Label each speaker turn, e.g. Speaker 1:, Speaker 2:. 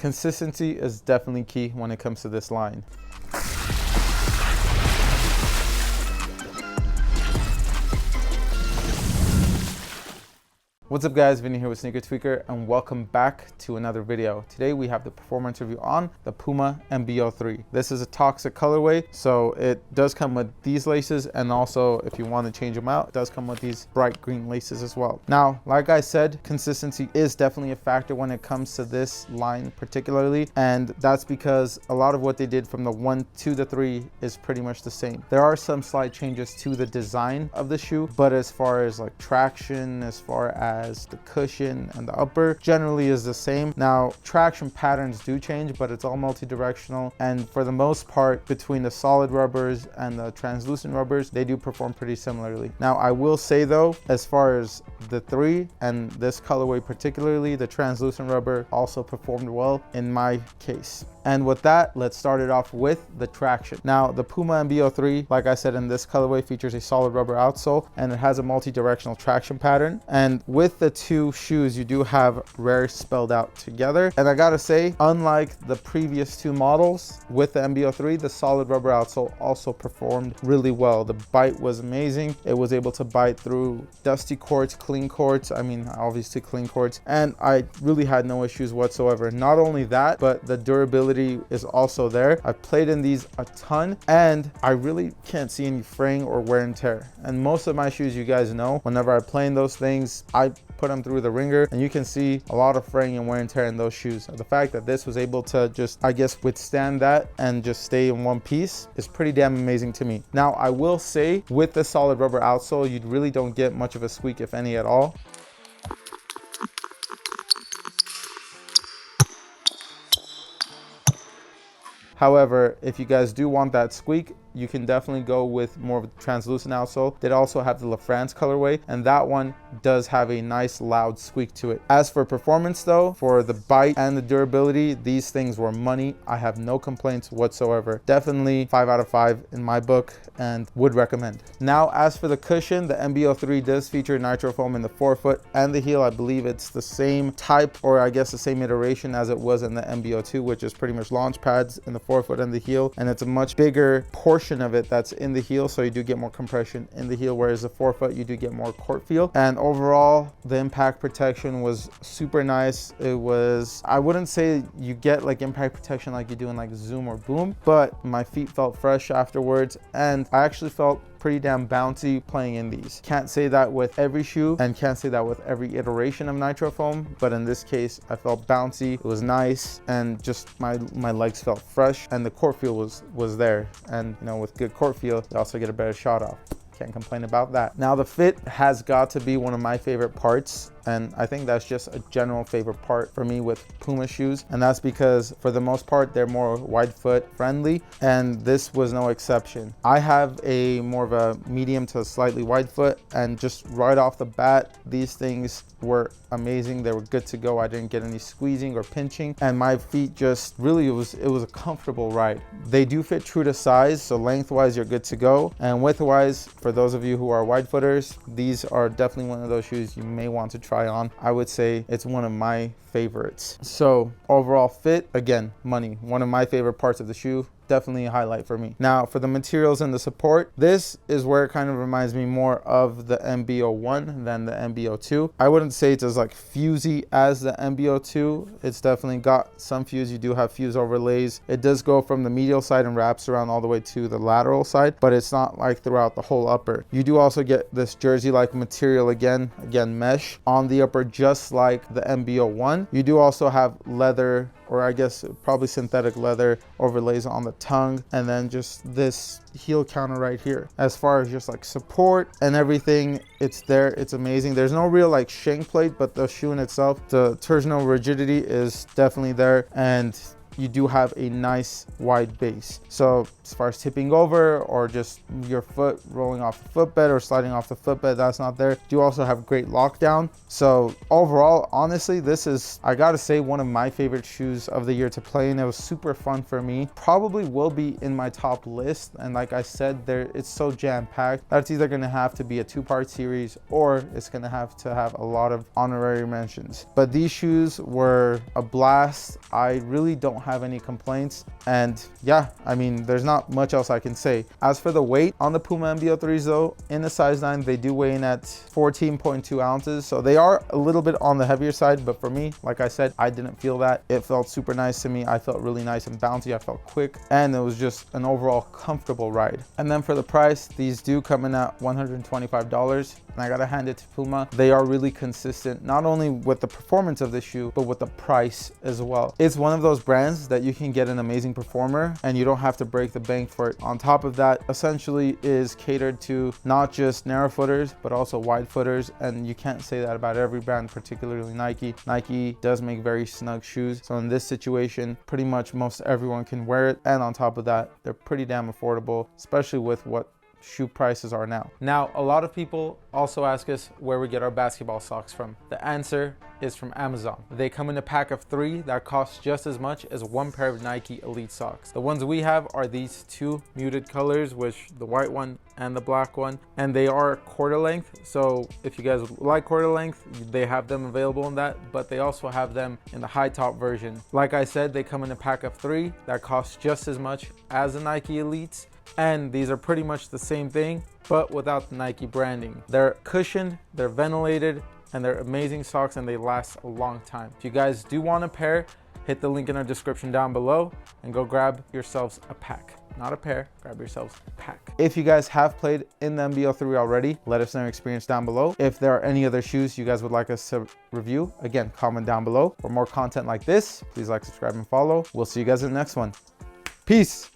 Speaker 1: Consistency is definitely key when it comes to this line. What's up guys, Vinny here with Sneaker Tweaker and welcome back to another video. Today we have the performance review on the PUMA MB.03. This is a toxic colorway, so it does come with these laces, and also if you want to change them out, it does come with these bright green laces as well. Now, like I said, consistency is definitely a factor when it comes to this line particularly, and that's because a lot of what they did from the 1 to the 3 is pretty much the same. There are some slight changes to the design of the shoe, but as far as like traction, as far as the cushion and the upper, generally is the same. Now, traction patterns do change, but it's all multi-directional, and for the most part, between the solid rubbers and the translucent rubbers, they do perform pretty similarly. Now, I will say though, as far as the 3 and this colorway particularly, the translucent rubber also performed well in my case. And with that, let's start it off with the traction. Now, the PUMA MB.03, like I said, in this colorway features a solid rubber outsole and it has a multi-directional traction pattern. And with the two shoes, you do have rare spelled out together. And I gotta say, unlike the previous two models with the MB.03, the solid rubber outsole also performed really well. The bite was amazing. It was able to bite through dusty courts, clean courts. I mean, obviously clean courts. And I really had no issues whatsoever. Not only that, but the durability is also there. I've played in these a ton and I really can't see any fraying or wear and tear. And most of my shoes, you guys know, whenever I play in those things, I put them through the ringer and you can see a lot of fraying and wear and tear in those shoes. The fact that this was able to just, I guess, withstand that and just stay in one piece is pretty damn amazing to me. Now, I will say with the solid rubber outsole, you really don't get much of a squeak, if any at all. However, if you guys do want that squeak, you can definitely go with more of a translucent outsole. They also have the La France colorway, and that one does have a nice loud squeak to it. As for performance though, for the bite and the durability, these things were money. I have no complaints whatsoever. Definitely 5 out of 5 in my book and would recommend. Now, as for the cushion, the MB.03 does feature nitro foam in the forefoot and the heel. I believe it's the same type, or I guess the same iteration as it was in the MB.02, which is pretty much launch pads in the forefoot and the heel, and it's a much bigger portion of it that's in the heel, so you do get more compression in the heel, whereas the forefoot you do get more court feel. And overall, the impact protection was super nice. It was, I wouldn't say you get like impact protection like you do in like Zoom or Boom, but my feet felt fresh afterwards and I actually felt pretty damn bouncy playing in these. Can't say that with every shoe and can't say that with every iteration of nitro foam, but in this case I felt bouncy. It was nice, and just my legs felt fresh, and the court feel was there. And you know, with good court feel, you also get a better shot off. Can't complain about that. Now, the fit has got to be one of my favorite parts, and I think that's just a general favorite part for me with Puma shoes, and that's because for the most part they're more wide foot friendly, and this was no exception. I have a more of a medium to slightly wide foot, and just right off the bat, these things were amazing. They were good to go. I didn't get any squeezing or pinching, and my feet just really, it was a comfortable ride. They do fit true to size, so lengthwise you're good to go, and widthwise, for those of you who are wide footers, these are definitely one of those shoes you may want to try on. I would say it's one of my favorites. So overall fit, again, money. One of my favorite parts of the shoe. Definitely a highlight for me. Now, for the materials and the support, this is where it kind of reminds me more of the MB.01 than the MB.02. I wouldn't say it's as like fusey as the MB.02. It's definitely got some fuse. You do have fuse overlays. It does go from the medial side and wraps around all the way to the lateral side, but it's not like throughout the whole upper. You do also get this jersey-like material, again mesh on the upper, just like the MB.01. You do also have leather, or I guess probably synthetic leather overlays on the tongue, and then just this heel counter right here. As far as just like support and everything, it's there, it's amazing. There's no real like shank plate, but the shoe in itself, the torsional rigidity is definitely there, and you do have a nice wide base. So as far as tipping over or just your foot rolling off the footbed or sliding off the footbed, that's not there. You also have great lockdown. So overall, honestly, this is, I gotta say, one of my favorite shoes of the year to play in. It was super fun for me. Probably will be in my top list. And like I said, it's so jam-packed that it's either gonna have to be a 2-part series or it's gonna have to have a lot of honorary mentions. But these shoes were a blast. I really don't have any complaints. And yeah, I mean, there's not much else I can say. As for the weight on the PUMA MB.03s though, in the size 9, they do weigh in at 14.2 ounces. So they are a little bit on the heavier side, but for me, like I said, I didn't feel that. It felt super nice to me. I felt really nice and bouncy. I felt quick, and it was just an overall comfortable ride. And then for the price, these do come in at $125. And I gotta hand it to PUMA. They are really consistent, not only with the performance of this shoe, but with the price as well. It's one of those brands that you can get an amazing performer and you don't have to break the bank for it. On top of that, essentially is catered to not just narrow footers, but also wide footers. And you can't say that about every brand, particularly Nike. Nike does make very snug shoes. So in this situation, pretty much most everyone can wear it. And on top of that, they're pretty damn affordable, especially with what shoe prices are now. Now, a lot of people also ask us where we get our basketball socks from. The answer is from Amazon. They come in a pack of 3 that costs just as much as 1 pair of Nike Elite socks. The ones we have are these 2 muted colors, which the white one and the black one, and they are quarter length. So if you guys like quarter length, they have them available in that, but they also have them in the high top version. Like I said, they come in a pack of 3 that costs just as much as the Nike Elites. And these are pretty much the same thing, but without the Nike branding. They're cushioned, they're ventilated, and they're amazing socks, and they last a long time. If you guys do want a pair, hit the link in our description down below and go grab yourselves a pack. Not a pair, grab yourselves a pack. If you guys have played in the MB.03 already, let us know your experience down below. If there are any other shoes you guys would like us to review, again, comment down below. For more content like this, please like, subscribe, and follow. We'll see you guys in the next one. Peace.